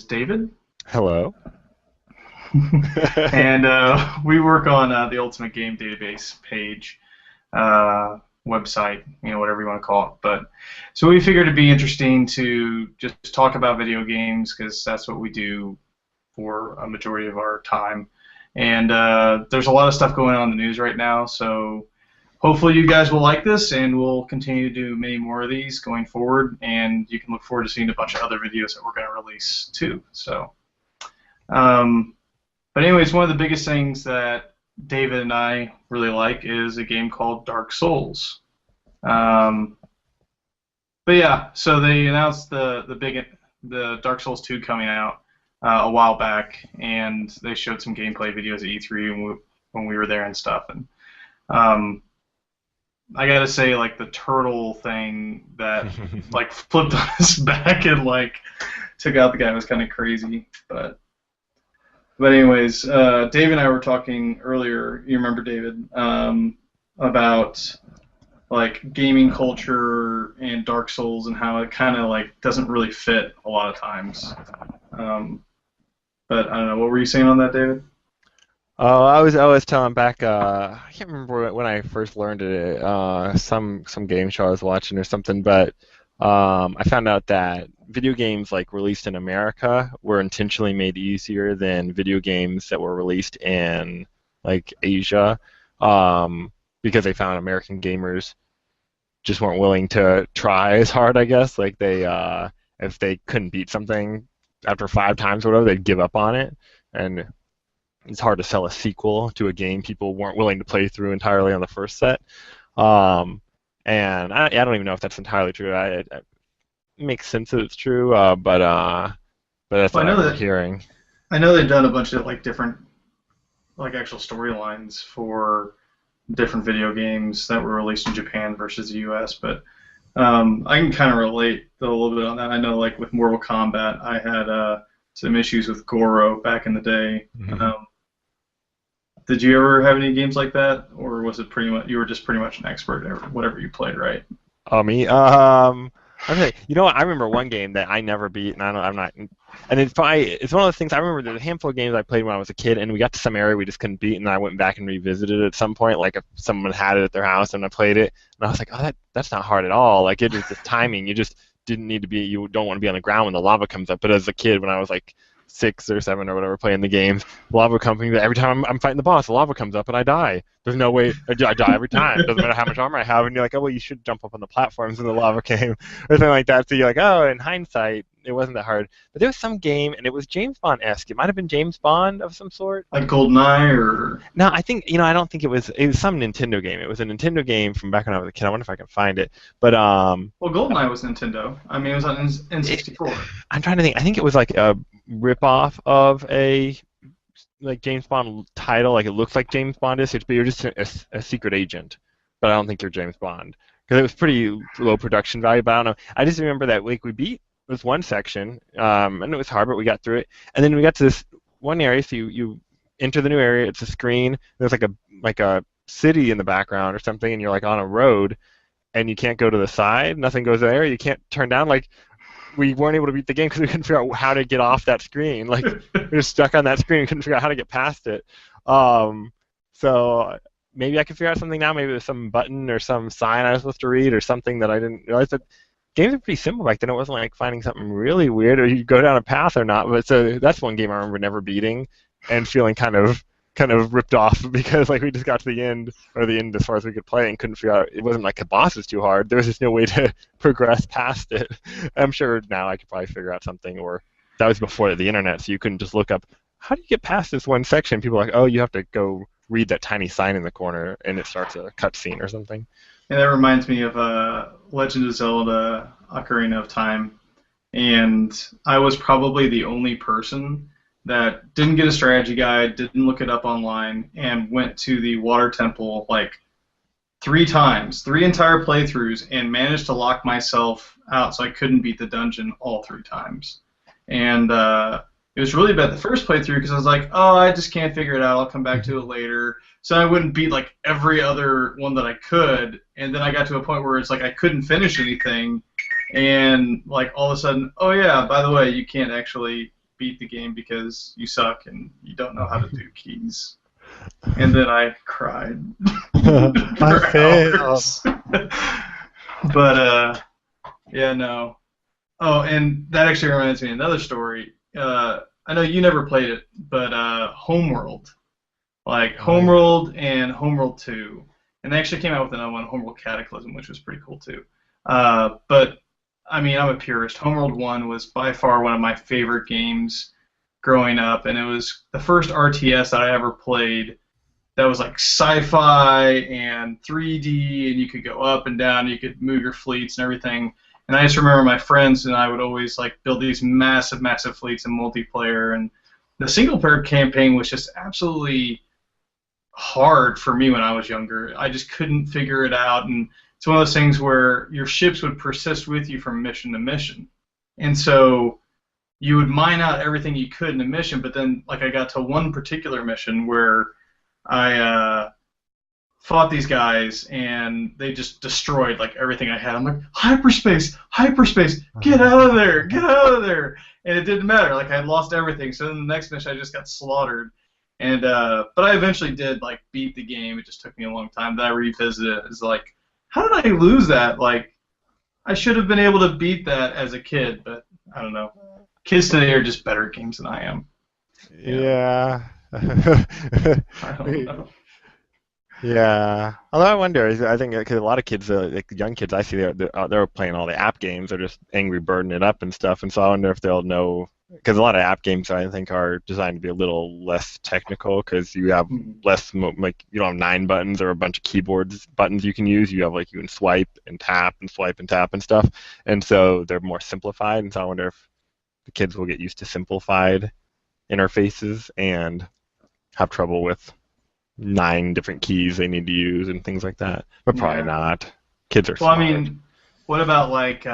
David, Hello. and we work on the Ultimate Game Database page, website, whatever you want to call it. But so we figured it'd be interesting to just talk about video games because that's what we do for a majority of our time. And there's a lot of stuff going on in the news right now, so hopefully you guys will like this, and we'll continue to do many more of these going forward, and you can look forward to seeing a bunch of other videos that we're going to release too. So, but anyways, one of the biggest things that David and I really like is a game called Dark Souls. But yeah, so they announced the Dark Souls 2 coming out a while back, and they showed some gameplay videos at E3 when we were there and stuff. And I gotta say, like, the turtle thing that like flipped on his back and like took out the guy was kind of crazy. But anyways, Dave and I were talking earlier. You remember, David, about like gaming culture and Dark Souls and how it kind of like doesn't really fit a lot of times. But I don't know. What were you saying on that, David? Oh, I was telling back. I can't remember when I first learned it. Some game show I was watching or something. But I found out that video games like released in America were intentionally made easier than video games that were released in like Asia, because they found American gamers just weren't willing to try as hard. I guess like if they couldn't beat something after 5 times or whatever, they'd give up on it. And it's hard to sell a sequel to a game people weren't willing to play through entirely on the first set. And I don't even know if that's entirely true. It makes sense that it's true, but that's Well, what I'm hearing. I know they've done a bunch of like different like actual storylines for different video games that were released in Japan versus the U.S. But I can kind of relate a little bit on that. I know, like with Mortal Kombat, I had some issues with Goro back in the day. Mm-hmm. Did you ever have any games like that, or was it pretty much you were just pretty much an expert at whatever you played, right? Oh, me? Okay. You know what? I remember one game that I never beat, and I'm not. And it's one of those things. I remember there's a handful of games I played when I was a kid, and we got to some area we just couldn't beat, and I went back and revisited it at some point. Like if someone had it at their house and I played it, and I was like, oh, that's not hard at all. Like it is just timing. You just didn't need to be. You don't want to be on the ground when the lava comes up. But as a kid, when I was like 6 or 7 or whatever playing the games, lava comes. Every time I'm fighting the boss, the lava comes up and I die. There's no way I die every time. It doesn't matter how much armor I have, and you're like, oh well, you should jump up on the platforms when the lava came, or something like that. So you're like, oh, in hindsight, it wasn't that hard. But there was some game, and it was James Bond-esque. It might have been James Bond of some sort. Like GoldenEye, or No, I think I don't think it was. It was some Nintendo game. It was a Nintendo game from back when I was a kid. I wonder if I can find it. But well, GoldenEye was Nintendo. I mean, it was on N64. I'm trying to think. I think it was like a rip-off of a like James Bond title. Like it looks like James Bond is, but you're just a secret agent. But I don't think you're James Bond because it was pretty low production value. But I don't know. I just remember that like we beat this one section, and it was hard, but we got through it. And then we got to this one area. So you enter the new area. It's a screen. There's like a city in the background or something, and you're like on a road, and you can't go to the side. Nothing goes there. You can't turn down. Like we weren't able to beat the game because we couldn't figure out how to get off that screen. Like we were stuck on that screen and couldn't figure out how to get past it. So maybe I could figure out something now. Maybe there's some button or some sign I was supposed to read or something that I didn't realize. But games are pretty simple back then. It wasn't like finding something really weird or you go down a path or not. But so that's one game I remember never beating and feeling kind of ripped off because like we just got to the end as far as we could play and couldn't figure out. It wasn't like the boss was too hard. There was just no way to progress past it. I'm sure now I could probably figure out something, or that was before the internet, so you couldn't just look up how do you get past this one section. People are like, oh, you have to go read that tiny sign in the corner and it starts a cutscene or something. And that reminds me of Legend of Zelda: Ocarina of Time, and I was probably the only person that didn't get a strategy guide, didn't look it up online, and went to the water temple like 3 times, 3 entire playthroughs, and managed to lock myself out so I couldn't beat the dungeon all 3 times. And it was really bad the first playthrough because I was like, oh, I just can't figure it out. I'll come back to it later. So I wouldn't beat like every other one that I could, and then I got to a point where it's like I couldn't finish anything, and like all of a sudden, oh yeah, by the way, you can't actually beat the game because you suck and you don't know how to do keys. And then I cried I for failed. hours. But yeah, no. Oh, and that actually reminds me of another story. I know you never played it, but Homeworld, like Oh, yeah. Homeworld and Homeworld 2, and they actually came out with another one, Homeworld Cataclysm, which was pretty cool too. But I mean, I'm a purist. Homeworld 1 was by far one of my favorite games growing up, and it was the first RTS that I ever played that was like sci-fi and 3D, and you could go up and down, you could move your fleets and everything. And I just remember my friends and I would always like build these massive, massive fleets in multiplayer, and the single-player campaign was just absolutely hard for me when I was younger. I just couldn't figure it out, and it's one of those things where your ships would persist with you from mission to mission, and so you would mine out everything you could in a mission. But then, like, I got to one particular mission where I fought these guys and they just destroyed like everything I had. I'm like, hyperspace, hyperspace, get out of there, get out of there. And it didn't matter. Like I had lost everything. So then the next mission I just got slaughtered. And but I eventually did like beat the game. It just took me a long time. Then I revisited it. It's like, how did I lose that? Like I should have been able to beat that as a kid, but I don't know. Kids today are just better at games than I am. Yeah. I don't know. Yeah. Although I wonder, I think because a lot of kids, like young kids I see, they're playing all the app games. They're just Angry Birding it up and stuff. And so I wonder if they'll know, because a lot of app games I think are designed to be a little less technical because you have less, like you don't have 9 buttons or a bunch of keyboards buttons you can use. You have like you can swipe and tap and swipe and tap and stuff. And so they're more simplified. And so I wonder if the kids will get used to simplified interfaces and have trouble with 9 different keys they need to use and things like that. But probably Yeah. not. Kids are Well, smart. I mean, what about like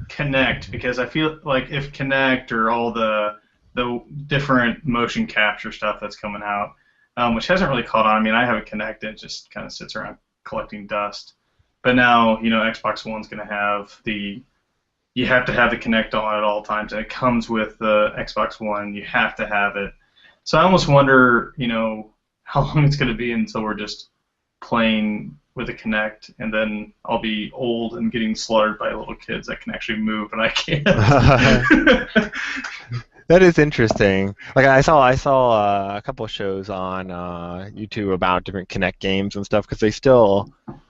Connect? Because I feel like if Connect or all the different motion capture stuff that's coming out, which hasn't really caught on. I mean, I have a Connect, it just kind of sits around collecting dust. But now, Xbox One's going to have you have to have the Connect on at all times, and it comes with the Xbox One. You have to have it. So I almost wonder, how long it's going to be until we're just playing with a Connect, and then I'll be old and getting slaughtered by little kids that can actually move, and I can't. That is interesting. Like I saw a couple of shows on YouTube about different Kinect games and stuff because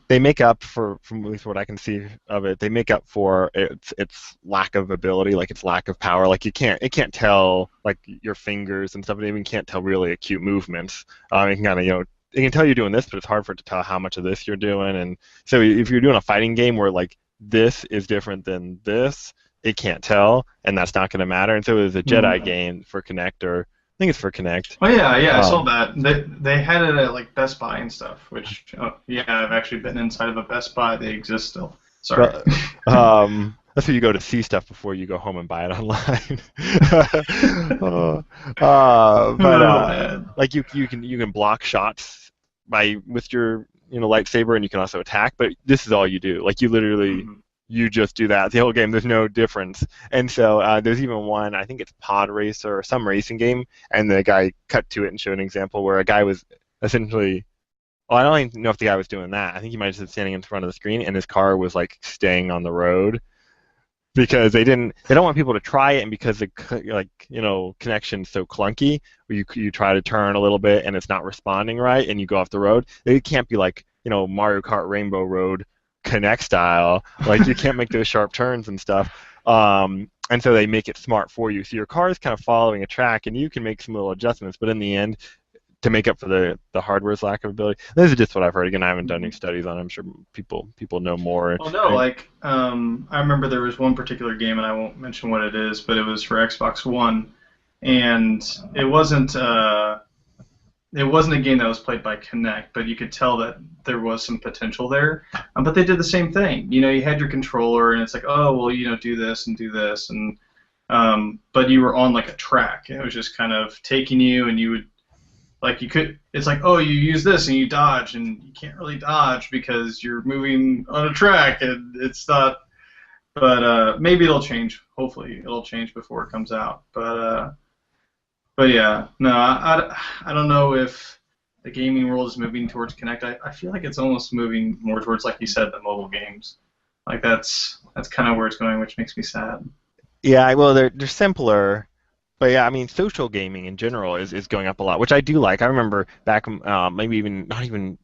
they make up for, from at least what I can see of it, they make up for its lack of ability, like its lack of power. Like it can't tell like your fingers and stuff. It even can't tell really acute movements. It can kind of it can tell you're doing this, but it's hard for it to tell how much of this you're doing. And so if you're doing a fighting game where like this is different than this, it can't tell, and that's not going to matter. And so it was a Jedi game for Kinect, or I think it's for Kinect. Oh yeah, I saw that. They had it at like Best Buy and stuff. Which I've actually been inside of a Best Buy. They exist still. Sorry. That's where you go to see stuff before you go home and buy it online. Like you can block shots with your lightsaber, and you can also attack. But this is all you do. Like you literally. You just do that the whole game. There's no difference. And so there's even one, I think it's Pod Racer or some racing game, and the guy cut to it and showed an example where a guy was essentially, well, I don't even know if the guy was doing that. I think he might have been standing in front of the screen, and his car was like staying on the road because they don't want people to try it, and because the connection's so clunky, where you try to turn a little bit and it's not responding right, and you go off the road. It can't be like Mario Kart Rainbow Road Connect style, like you can't make those sharp turns and stuff, and so they make it smart for you. So your car is kind of following a track, and you can make some little adjustments. But in the end, to make up for the hardware's lack of ability, this is just what I've heard. Again, I haven't done any studies on it. I'm sure people know more. Well, no, like I remember there was one particular game, and I won't mention what it is, but it was for Xbox One, and it wasn't a game that was played by Kinect, but you could tell that there was some potential there. But they did the same thing. You had your controller, and it's like, oh, well, do this and do this, and but you were on like a track, and it was just kind of taking you, and you would, like, it's like, oh, you use this and you dodge, and you can't really dodge because you're moving on a track, and it's not. but maybe it'll change. Hopefully, it'll change before it comes out. But yeah, no, I don't know if the gaming world is moving towards Connect. I feel like it's almost moving more towards, like you said, the mobile games. Like that's kind of where it's going, which makes me sad. Yeah, well, they're simpler, but yeah, I mean, social gaming in general is going up a lot, which I do like. I remember back, maybe even not even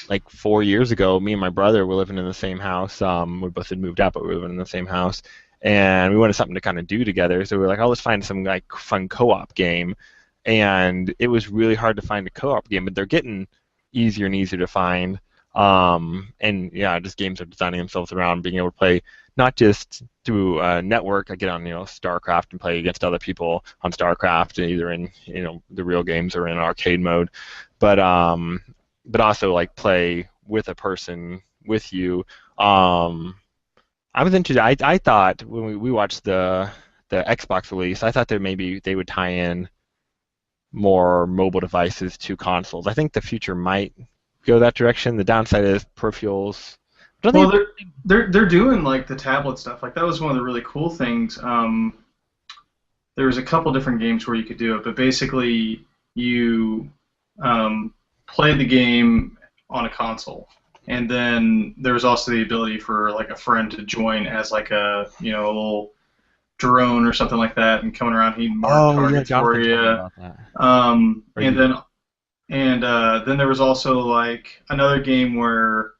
like 4 years ago, me and my brother were living in the same house. We both had moved out, but we were living in the same house, and we wanted something to kind of do together. So we were like, oh, let's find some like fun co-op game. And it was really hard to find a co-op game, but they're getting easier and easier to find. And yeah, just games are designing themselves around being able to play not just through a network. I get on StarCraft and play against other people on StarCraft, either in the real games or in arcade mode, but also like play with a person with you. I was interested. I thought when we watched the Xbox release, I thought that maybe they would tie in more mobile devices to consoles. I think the future might go that direction. The downside is peripherals. Don't Well, think they're doing like the tablet stuff. Like that was one of the really cool things. There was a couple different games where you could do it, but basically you play the game on a console, and then there was also the ability for like a friend to join as like a little drone or something like that, and coming around he mark Oh yeah, targets for Jonathan told me you. about that. Or And you? then there was also like another game where,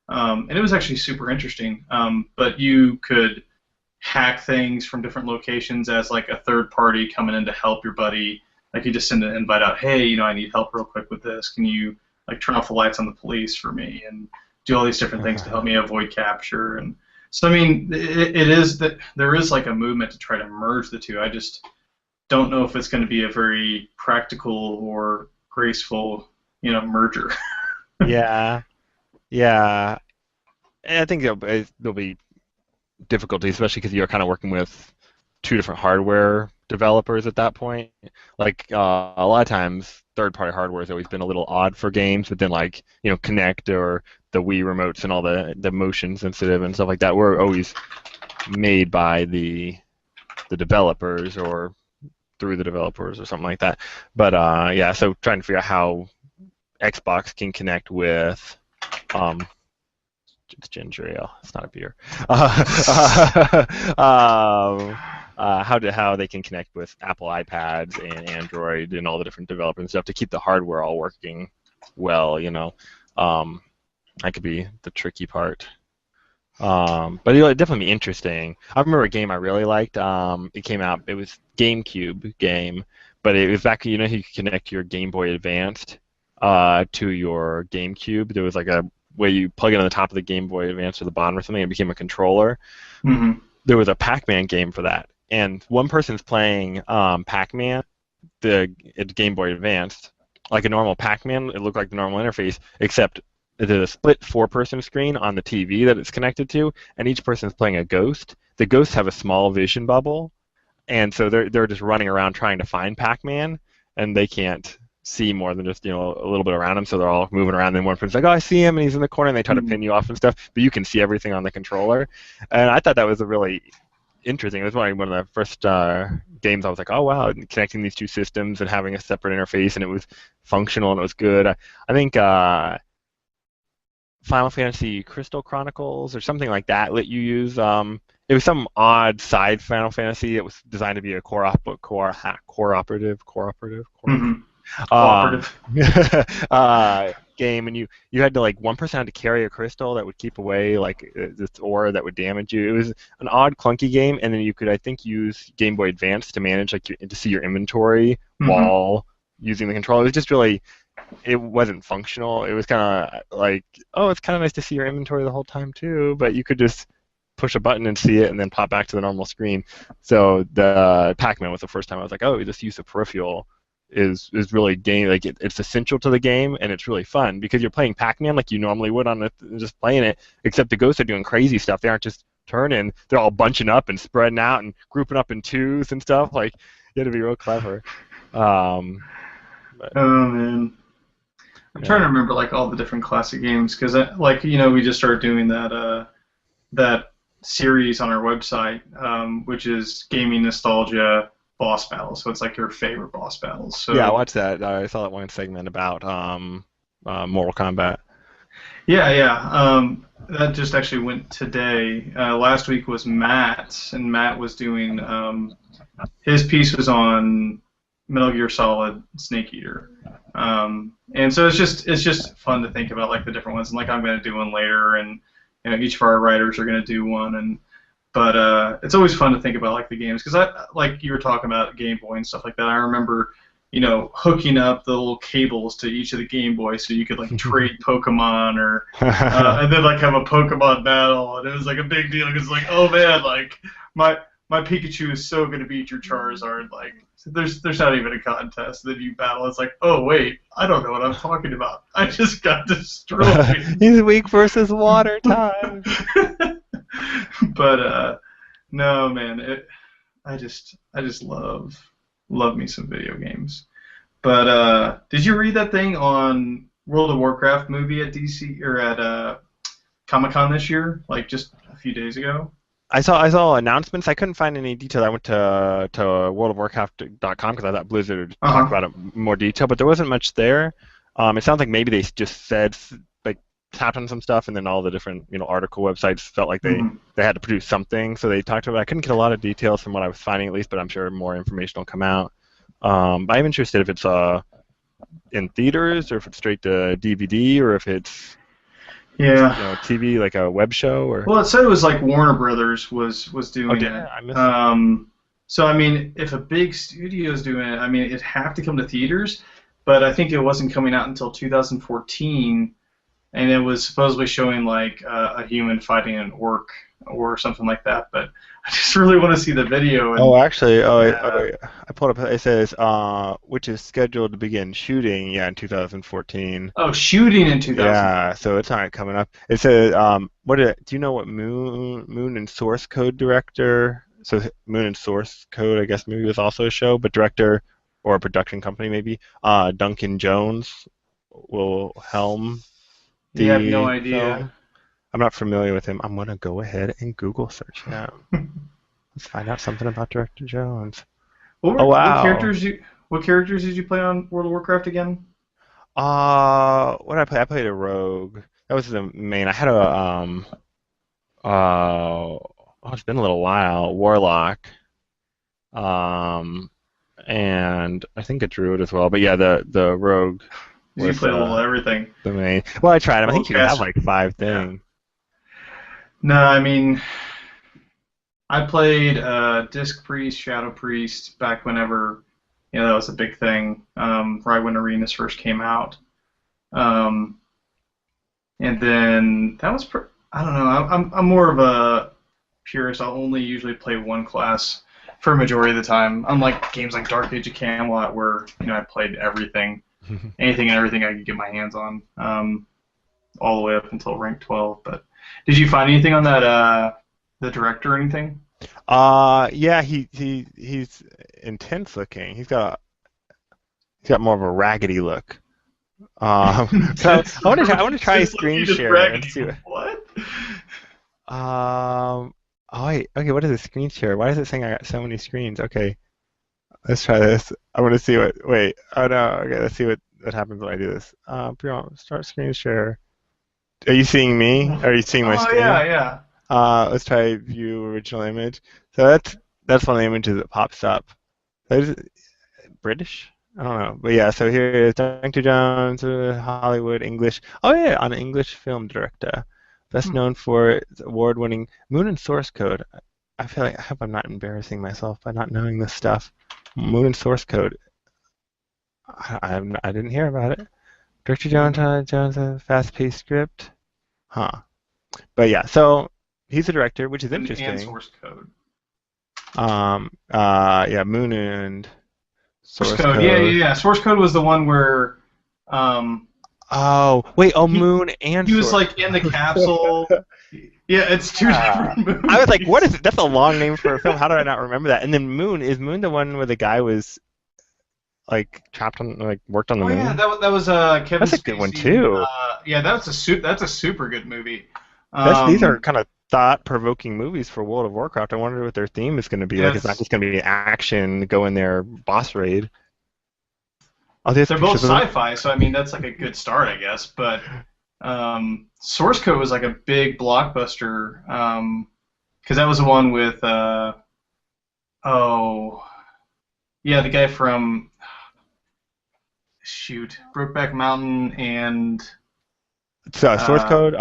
and it was actually super interesting. But you could hack things from different locations as like a third party coming in to help your buddy. Like you just send an invite out, hey, I need help real quick with this. Can you like turn off the lights on the police for me and do all these different things to help me avoid capture? And so I mean, it is that there is like a movement to try to merge the two. I just don't know if it's going to be a very practical or graceful, merger. Yeah, yeah. And I think there'll be difficulty, especially because you're kind of working with two different hardware developers at that point. Like a lot of times, third-party hardware has always been a little odd for games, but then like Kinect or the Wii remotes and all the motion sensitive and stuff like that were always made by the developers or through the developers or something like that. But yeah, so trying to figure out how Xbox can connect with it's ginger ale. It's not a beer. How they can connect with Apple iPads and Android and all the different developers and stuff to keep the hardware all working well. That could be the tricky part. But it'll definitely be interesting. I remember a game I really liked. It came out. It was GameCube game, but it was back. You could connect your Game Boy Advanced to your GameCube. There was like a way you plug it on the top of the Game Boy Advance or the bottom or something. It became a controller. Mm-hmm. There was a Pac-Man game for that, and one person's playing Pac-Man, the Game Boy Advanced, like a normal Pac-Man. It looked like the normal interface, except there's a split four-person screen on the TV that it's connected to, and each person's playing a ghost. The ghosts have a small vision bubble, and so they're just running around trying to find Pac-Man, and they can't see more than just a little bit around him, so they're all moving around. And one person's like, "Oh, I see him," and he's in the corner, and they try to pin you off and stuff, but you can see everything on the controller. And I thought that was a really interesting. It was one of the first games I was like, "Oh wow!" Connecting these two systems and having a separate interface, and it was functional and it was good. I think. Final Fantasy Crystal Chronicles or something like that let you use. It was some odd side Final Fantasy. It was designed to be a cooperative Mm-hmm. um, Cooperative. game, and you had to like one person had to carry a crystal that would keep away like this aura that would damage you. It was an odd, clunky game, and then you could I think use Game Boy Advance to manage to see your inventory Mm-hmm. while using the controller. It was just really it wasn't functional. It was kind of like, oh, it's kind of nice to see your inventory the whole time too, but you could just push a button and see it and then pop back to the normal screen. So the Pac-Man was the first time I was like, oh, this use of peripheral is really it's essential to the game, and it's really fun because you're playing Pac-Man like you normally would on just playing it, except the ghosts are doing crazy stuff. They aren't just turning; they're all bunching up and spreading out and grouping up in twos and stuff. Like you had to be real clever. But Oh man, I'm trying yeah. to remember like all the different classic games because we just started doing that series on our website, which is gaming nostalgia boss battles. So it's like your favorite boss battles. Yeah, I So watched that. I saw that one segment about Mortal Kombat. yeah, yeah. That just actually went today. Last week was Matt, and Matt was doing his piece was on Metal Gear Solid Snake Eater. And so it's just fun to think about like the different ones, and like I'm going to do one later, and each of our writers are going to do one, and but it's always fun to think about like the games because I like you were talking about Game Boy and stuff like that. I remember hooking up the little cables to each of the Game Boys so you could like trade Pokemon or and then like have a Pokemon battle, and it was like a big deal because like oh man like my Pikachu is so gonna beat your Charizard like there's not even a contest. Then you battle. It's like, oh wait, I don't know what I'm talking about. I just got destroyed. He's weak versus water time. But no, man, I just love me some video games. But did you read that thing on World of Warcraft movie at DC or at Comic Con this year? Like just a few days ago. I saw announcements. I couldn't find any details. I went to worldofwarcraft.com because I thought Blizzard would talk Uh-huh. about it in more detail, but there wasn't much there. It sounds like maybe they just said like tapped on some stuff, and then all the different article websites felt like they Mhm. they had to produce something, so they talked about. I couldn't get a lot of details from what I was finding at least, but I'm sure more information will come out. But I'm interested if it's in theaters or if it's straight to DVD or if it's Yeah. TV like a web show or. Well, it said it was like Warner Brothers was Oh, doing did it. I miss that? So I mean, if a big studio's doing it, I mean, it'd have to come to theaters. But I think it wasn't coming out until 2014, and it was supposedly showing like a human fighting an orc or something like that. But I just really want to see the video Oh, and actually, uh, I pulled up. It says, which is scheduled to begin shooting, yeah, in 2014. oh, shooting in 2000. Yeah, so it's not coming up. It says, do you know what Moon and Source Code director? So Moon and Source Code, I guess maybe was also a show, but director or a production company maybe. Duncan Jones will helm You have no the idea. film. I'm not familiar with him. I'm gonna go ahead and Google search him. Let's find out something about Director Jones. What Oh were, wow. what characters did you play on World of Warcraft again? What did I play? I played a rogue. That was the main. I had a oh, it's been a little while. Warlock. Um, and I think a druid as well. But yeah, the rogue You was played a little everything. the main. Well, I tried him. I Little think you could have caster. like five Yeah. things. No, I mean, I played Disc Priest, Shadow Priest back whenever, that was a big thing, right when Arenas first came out. Um, and then that was, I don't know, I'm more of a purist. I'll only usually play one class for a majority of the time. Unlike games like Dark Age of Camelot, where I played everything, anything and everything I could get my hands on, all the way up until rank 12. But did you find anything on that the director or anything? Yeah, he's intense looking. He's got more of a raggedy look. So That's I want to try just screen looking just share and raggedy. see what. What? Oh wait, okay, what is a screen share? Why is it saying I got so many screens? Okay, let's try this. I want to see what. Wait, oh no. Okay, let's see what happens when I do this. Start screen share. Are you seeing me? Are you seeing my Oh screen? yeah, yeah. Let's try view original image. So that's one of the images that pops up. Is it British? I don't know, but yeah. So here is Dr. Jones, Hollywood English. Oh yeah, an English film director, best Hmm. known for its award-winning Moon and Source Code. I feel like I hope I'm not embarrassing myself by not knowing this stuff. Moon and Source Code. I didn't hear about it. Director Jones, a fast-paced script. Huh. But yeah, so he's a director, which is And interesting. source code. Yeah, Moon and Source Source code. Yeah, Code. yeah, yeah. Source code was the one where um, Oh, wait, oh, he Moon and he was Source like in the capsule. Yeah, it's two Ah. different I was like, what is movies. it? That's a long name for a film. How do I not remember that? And then Is Moon the one where the guy was like trapped on, like worked on the Oh yeah, moon? that was Kevin That's a good one Spacey. too. Yeah, that's a super good movie. These are Um, kind of thought-provoking movies for World of Warcraft. I wonder what their theme is going to be. Like, it's not Yes, just going to be action, go in there, boss raid. Oh, there's they're both pictures of them. sci-fi, so I mean that's like a good start, I guess. But Source Code was like a big blockbuster because that was the one with oh yeah, the guy from shoot Brokeback Mountain and So, source uh, code.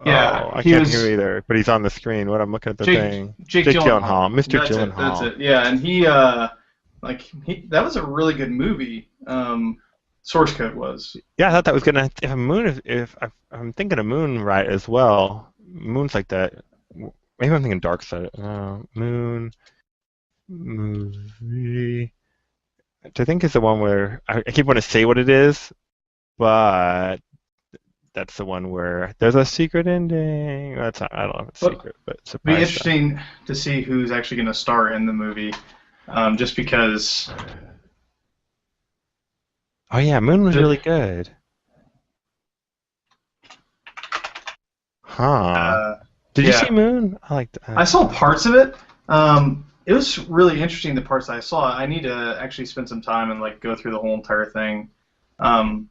yeah, Oh, I he can't hear was either, but he's on the screen. What I'm looking at the Jake thing. Jake Jake Gyllenhaal. Gyllenhaal, Mr. That's it. That's Gyllenhaal. it. Yeah, and that was a really good movie. Source Code was. Yeah, I thought that was gonna. If a moon, if I'm thinking of Moon right as well. Moon's like that. Maybe I'm thinking Dark Side. Moon movie. Which I think is the one where I keep wanting to say what it is, but that's the one where there's a secret ending. That's not, I don't know if it's But secret, but be surprise them. interesting to see who's actually going to star in the movie, just because Oh yeah, Moon was the really good. Huh. uh, Did you see yeah, Moon? I liked. I saw parts of it. It was really interesting the parts I saw. I need to actually spend some time and like go through the whole entire thing. Um,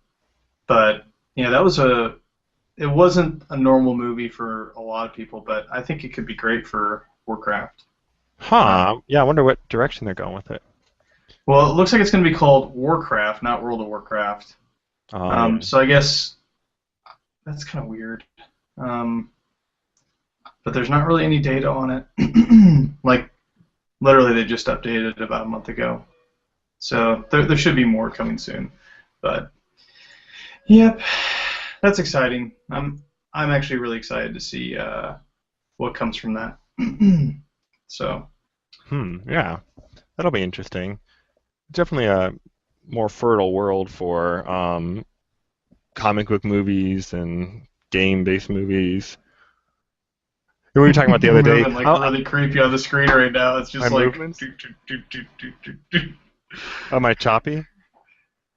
but that was a it wasn't a normal movie for a lot of people, but I think it could be great for Warcraft. Huh. Yeah, I wonder what direction they're going with it. Well, it looks like it's going to be called Warcraft, not World of Warcraft. Oh yeah. So I guess that's kind of weird. Um, but there's not really any data on it. Like literally, they just updated it about a month ago. So there should be more coming soon. But yep, that's exciting. I'm actually really excited to see what comes from that. So Yeah, that'll be interesting. Definitely a more fertile world for comic book movies and game-based movies. We were talking about the we're other day. moving like really creepy on the screen right now. It's My just like movements? Am I choppy?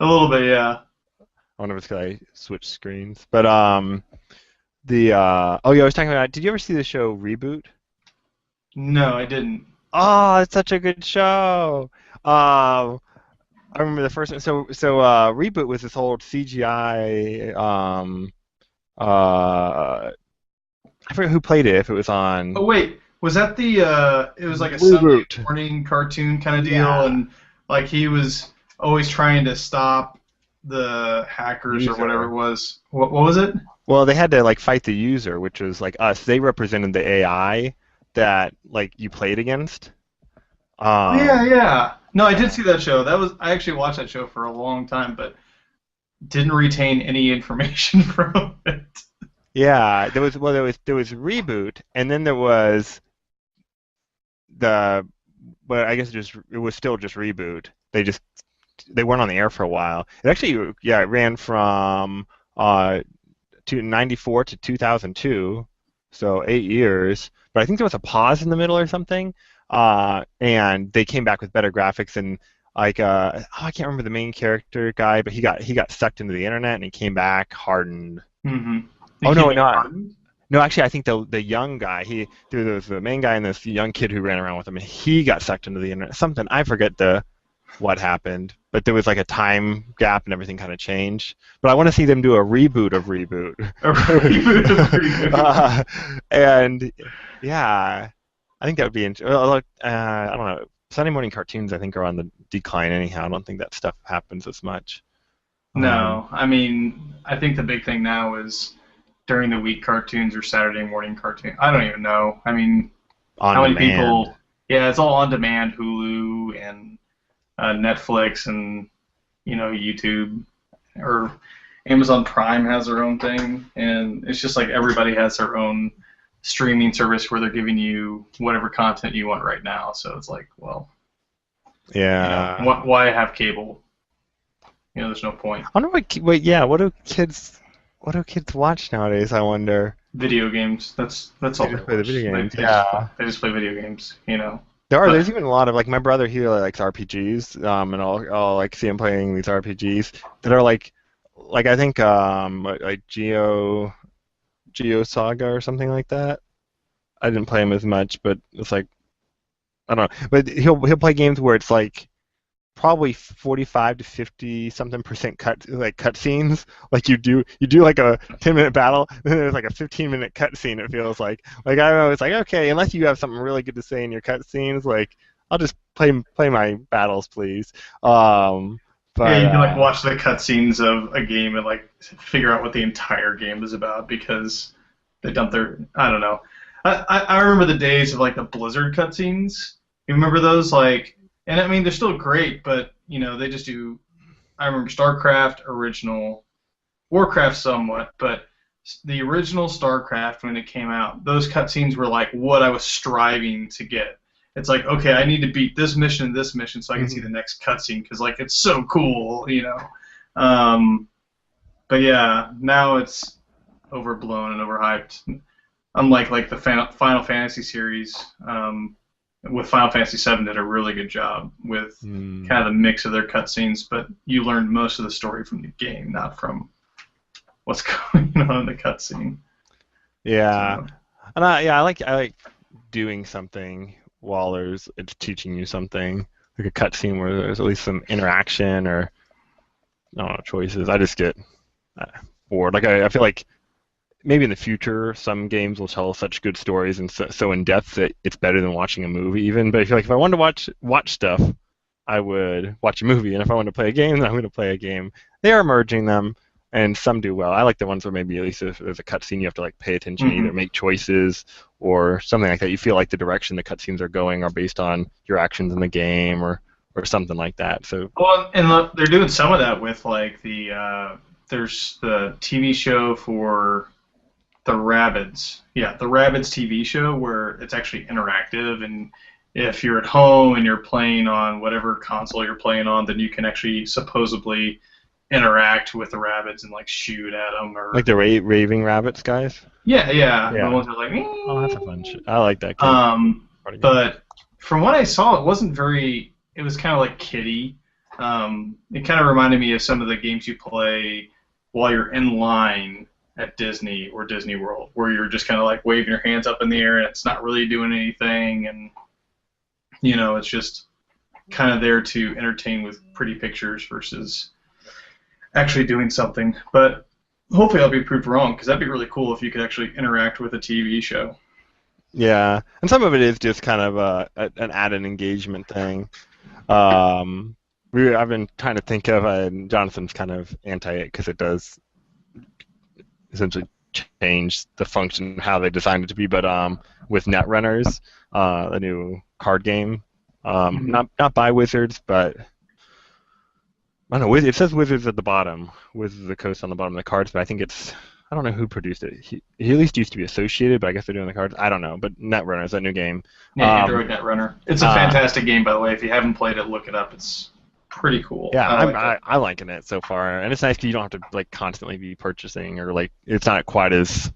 a little bit, yeah. I wonder if it's because I switched screens. But oh yeah, I was talking about. Did you ever see the show Reboot? No, I didn't. Oh, it's such a good show. I remember the first one. So Reboot was this whole CGI. I forget who played it. If it was Oh on wait, was that the? It was like a Sunday Reboot. morning cartoon kind of deal, Yeah. and like he was always trying to stop the hackers or whatever it User. was. What was it? Well, they had to like fight the user, which was like us. They represented the AI that like you played against. Oh, yeah, Um, yeah. No, I did see that show. I actually watched that show for a long time, but didn't retain any information from it. yeah, there was Reboot, and then there was the but I guess it was still just Reboot. They weren't on the air for a while. It actually it ran from to 94 to 2002, so 8 years. But I think there was a pause in the middle or something. And they came back with better graphics and like I can't remember the main character guy, but he got sucked into the internet and he came back hardened. Mm-hmm. Oh He came no, back no, hardened? no, actually, I think the young guy, there was the main guy and this young kid who ran around with him, and he got sucked into the internet. Something I forget what happened, but there was like a time gap and everything kind of changed. But I want to see them do a reboot of Reboot. A reboot of reboot. And yeah, I think that would be interesting. I don't know. Sunday morning cartoons, I think, are on the decline anyhow. I don't think that stuff happens as much. Um, No, I mean, I think the big thing now is during the week cartoons or Saturday morning cartoons. I don't even know. I mean, on how many demand. people? Yeah, it's all on demand, Hulu and Netflix and YouTube or Amazon Prime has their own thing, and it's just like everybody has their own streaming service where they're giving you whatever content you want right now. So it's like, well, Yeah. why have cable? There's no point. I wonder yeah, what do kids watch nowadays, I wonder? Video games. That's They all they just play the watch. video They, games. they just Yeah. they just play video games. There's But even a lot of like my brother he really likes RPGs, and I'll like see him playing these RPGs that are like I think like Geo Saga or something like that. I didn't play him as much, but it's like I don't know. But he'll play games where it's like probably 45 to 50 something percent cutscenes. Like you do like a 10-minute battle, then there's like a 15-minute cutscene. It feels like I was like okay, unless you have something really good to say in your cutscenes, like I'll just play my battles, please. Yeah, But you can like watch the cutscenes of a game and like figure out what the entire game is about because they dump their I don't know. I remember the days of like the Blizzard cutscenes. You remember those like and I mean they're still great, but you know they just do. I remember StarCraft original, Warcraft somewhat, but the original StarCraft when it came out, those cutscenes were like what I was striving to get. It's like, okay, I need to beat this mission, so I can see the next cutscene because like it's so cool, you know. Um, but yeah, now it's overblown and overhyped. Unlike like the Final Fantasy series, with Final Fantasy VII did a really good job with kind of the mix of their cutscenes, but you learned most of the story from the game, not from what's going on in the cutscene. yeah, So, and I like doing something while it's teaching you something, like a cutscene where there's at least some interaction or I don't know choices. I just get uh, bored. Like I feel like maybe in the future some games will tell such good stories and so in depth that it's better than watching a movie even. But I feel like if I wanted to watch stuff, I would watch a movie, and if I wanted to play a game, then I'm going to play a game. They are merging them, and some do well. I like the ones where maybe at least if there's a cutscene, you have to like pay attention, either make choices or something like that. You feel like the direction the cutscenes are going are based on your actions in the game or something like that. So well, and look, they're doing some of that with like there's the TV show for the Rabbids. Yeah, the Rabbids TV show where it's actually interactive, and if you're at home and you're playing on whatever console you're playing on, then you can actually supposedly interact with the rabbits and like shoot at them or like the raving rabbits guys. yeah, the Yeah. ones that are like Oh, that's a fun shit. I like that game. but from what I saw, it wasn't very. It was kind of like kiddie. It kind of reminded me of some of the games you play while you're in line at Disney or Disney World, where you're just kind of like waving your hands up in the air and it's not really doing anything, and you know it's just kind of there to entertain with pretty pictures versus actually doing something. But hopefully I'll be proved wrong because that'd be really cool if you could actually interact with a TV show. Yeah, and some of it is just kind of an added engagement thing. I've been trying to think of, and Jonathan's kind of anti it because it does essentially change the function of how they designed it to be. But with Netrunners, the new card game, not by Wizards, but I don't know. It says Wizards at the bottom, Wizards of the Coast on the bottom of the cards, but I think I don't know who produced it. He at least used to be associated, but I guess they're doing the cards. I don't know. But Netrunners, that new game. Yeah, Android Netrunner. It's a fantastic game, by the way. If you haven't played it, look it up. It's pretty cool. Yeah, I'm liking it so far, and it's nice because you don't have to like constantly be purchasing or like it's not quite as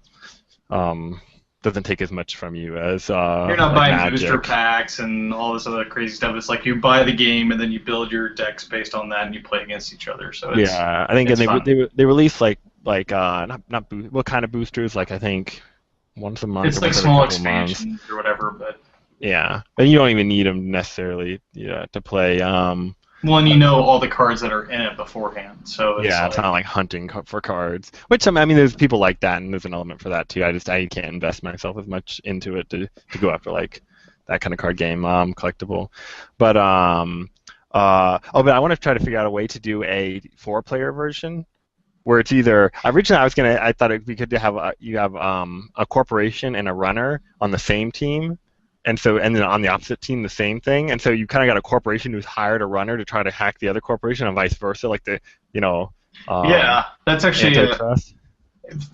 doesn't take as much from you as you're not like buying Magic. booster packs and all this other crazy stuff. It's like you buy the game and then you build your decks based on that and you play against each other. So it's, yeah, I think it's and they release like what kind of boosters, like I think once a month. it's or like once every small couple months. expansions or whatever, but Yeah, and you don't even need them necessarily to play. well, and you know all the cards that are in it beforehand, so it's Yeah, it's not like hunting for cards. Which I mean, there's people like that, and there's an element for that too. I can't invest myself as much into it to go after like that kind of card game collectible. But but I want to try to figure out a way to do a 4-player version where it's either originally I thought it'd be good to have you have a corporation and a runner on the same team. And then on the opposite team, the same thing. And so you kind of got a corporation who's hired a runner to try to hack the other corporation, and vice versa. Like yeah, that's actually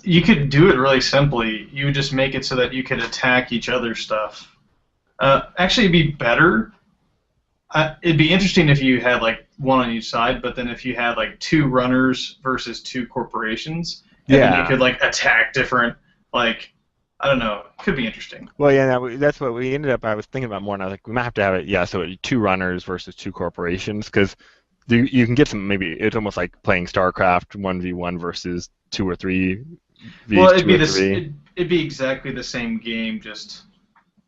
you could do it really simply. You would just make it so that you could attack each other's stuff. Actually, it'd be better. It'd be interesting if you had like one on each side, but then if you had like 2 runners versus 2 corporations, and then you could like attack different like. I don't know. It could be interesting. Well, yeah, that's what we ended up. I was thinking about more, and I was like, we might have to have it. Yeah, so 2 runners versus 2 corporations, because you can get some. Maybe it's almost like playing StarCraft 1v1 versus 2 or 3 Well, V2 or 3. it'd be exactly the same game, just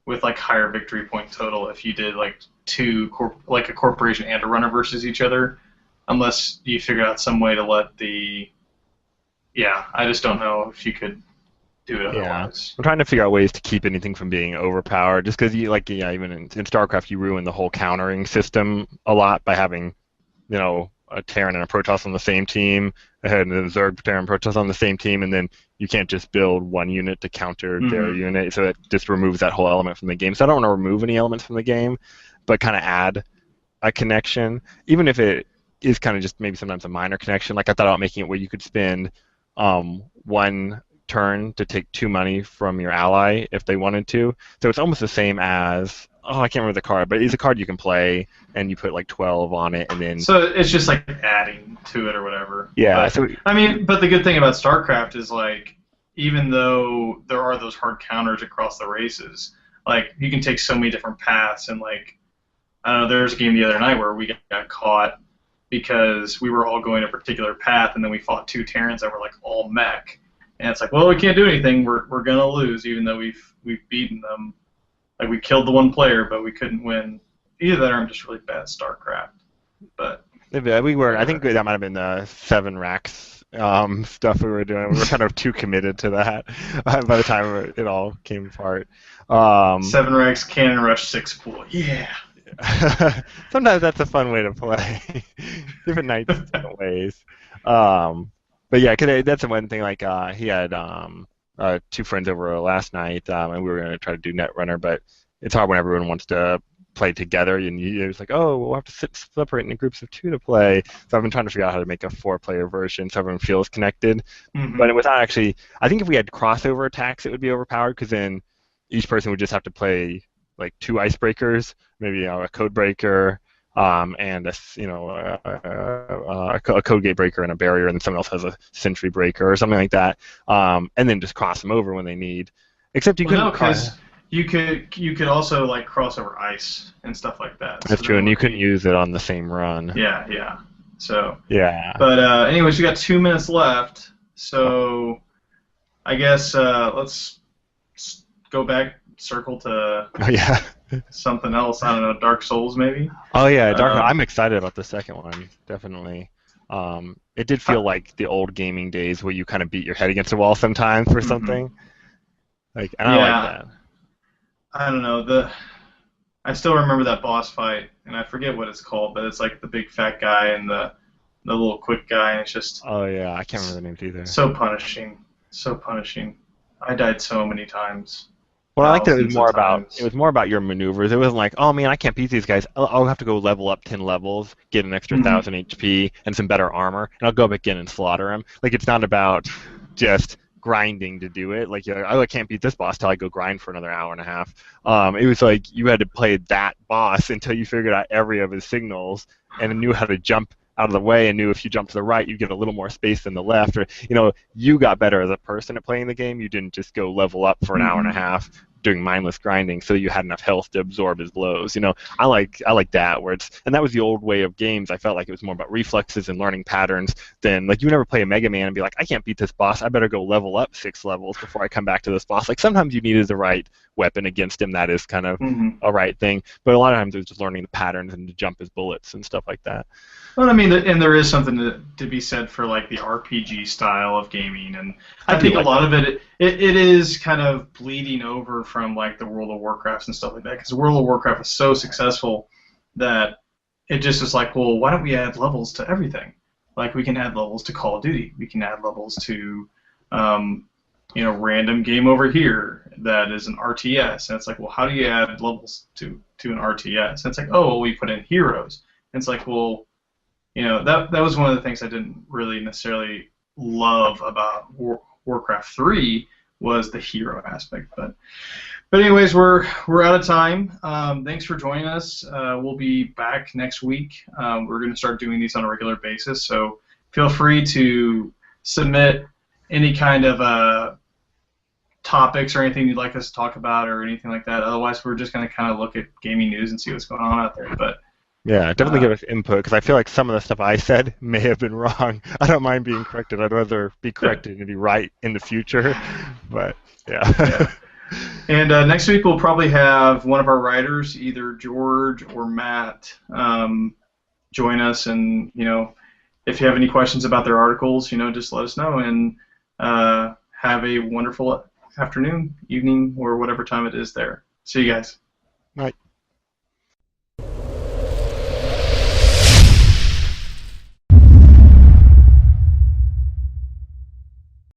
with like higher victory point total if you did like like a corporation and a runner versus each other, unless you figured out some way to let the I just don't know if you could do it Yeah, otherwise. I'm trying to figure out ways to keep anything from being overpowered. Just because even in StarCraft, you ruin the whole countering system a lot by having, a Terran and a Protoss on the same team, and a Zerg Terran Protoss on the same team, and then you can't just build one unit to counter their unit. So it just removes that whole element from the game. So I don't want to remove any elements from the game, but kind of add a connection, even if it is kind of just maybe sometimes a minor connection. Like I thought about making it where you could spend one turn to take 2 money from your ally if they wanted to. So it's almost the same as I can't remember the card, but it's a card you can play and you put like 12 on it and then. So it's just like adding to it or whatever. Yeah. But the good thing about StarCraft is like even though there are those hard counters across the races, like you can take so many different paths and like I don't know. There was a game the other night where we got caught because we were all going a particular path and then we fought 2 Terrans that were like all mech. And it's like, well, we can't do anything. We're gonna lose, even though we've beaten them. Like we killed the one player, but we couldn't win. Either that, or I'm just really bad at StarCraft. But we were. I think that might have been the 7 racks stuff we were doing. We were kind of too committed to that by the time it all came apart. 7 racks, cannon rush, 6 pool. Yeah. Sometimes that's a fun way to play. Different nights, different ways. But yeah, cause that's the one thing. Like he had 2 friends over last night, and we were gonna try to do Netrunner, but it's hard when everyone wants to play together, and it's like, oh, we'll have to separate in groups of 2 to play. So I've been trying to figure out how to make a 4-player version so everyone feels connected. But without actually, I think if we had crossover attacks, it would be overpowered because then each person would just have to play like 2 icebreakers, maybe a code breaker. And a code gate breaker and a barrier, and then someone else has a sentry breaker or something like that, and then just cross them over when they need. Except you couldn't. Because you could also like cross over ice and stuff like that. That's true, and you couldn't use it on the same run. Yeah. So. Yeah. But anyways, we got 2 minutes left, so I guess let's go back, circle to. Oh, yeah. Something else. I don't know, Dark Souls maybe. Oh yeah, I'm excited about the second one, definitely. It did feel like the old gaming days where you kind of beat your head against a wall sometimes for something. Like, and I like that. I don't know. I still remember that boss fight, and I forget what it's called, but it's like the big fat guy and the little quick guy, and it's just. Oh yeah, I can't remember the names either. So punishing. I died so many times. Well, I liked it was more about your maneuvers. It wasn't like, oh man, I can't beat these guys. I'll have to go level up 10 levels, get an extra 1,000 HP and some better armor, and I'll go back in and slaughter them. Like it's not about just grinding to do it. Like I can't beat this boss till I go grind for another hour and a half. It was like you had to play that boss until you figured out every of his signals and knew how to jump out of the way and knew if you jumped to the right, you'd get a little more space than the left. Or you got better as a person at playing the game. You didn't just go level up for an hour and a half doing mindless grinding so you had enough health to absorb his blows. I like that where and that was the old way of games. I felt like it was more about reflexes and learning patterns than like you never play a Mega Man and be like, I can't beat this boss. I better go level up 6 levels before I come back to this boss. Like sometimes you needed the right weapon against him. That is kind of a right thing. But a lot of times it was just learning the patterns and to jump his bullets and stuff like that. Well, I mean, and there is something to be said for like the RPG style of gaming, and I think a lot of it is kind of bleeding over from like the World of Warcraft and stuff like that, because World of Warcraft is so successful that it just is like, well, why don't we add levels to everything? Like we can add levels to Call of Duty, we can add levels to, random game over here that is an RTS, and it's like, well, how do you add levels to an RTS? And it's like, oh, well, we put in heroes, and it's like, well. That was one of the things I didn't really necessarily love about Warcraft 3 was the hero aspect. But anyways, we're out of time. Thanks for joining us. We'll be back next week. We're going to start doing these on a regular basis, so feel free to submit any kind of topics or anything you'd like us to talk about or anything like that. Otherwise, we're just going to kind of look at gaming news and see what's going on out there. But Yeah, definitely Uh, give us input because I feel like some of the stuff I said may have been wrong. I don't mind being corrected. I'd rather be corrected and be right in the future. But yeah. yeah. And next week we'll probably have one of our writers, either George or Matt, join us. And if you have any questions about their articles, just let us know. And have a wonderful afternoon, evening, or whatever time it is there. See you guys. Right.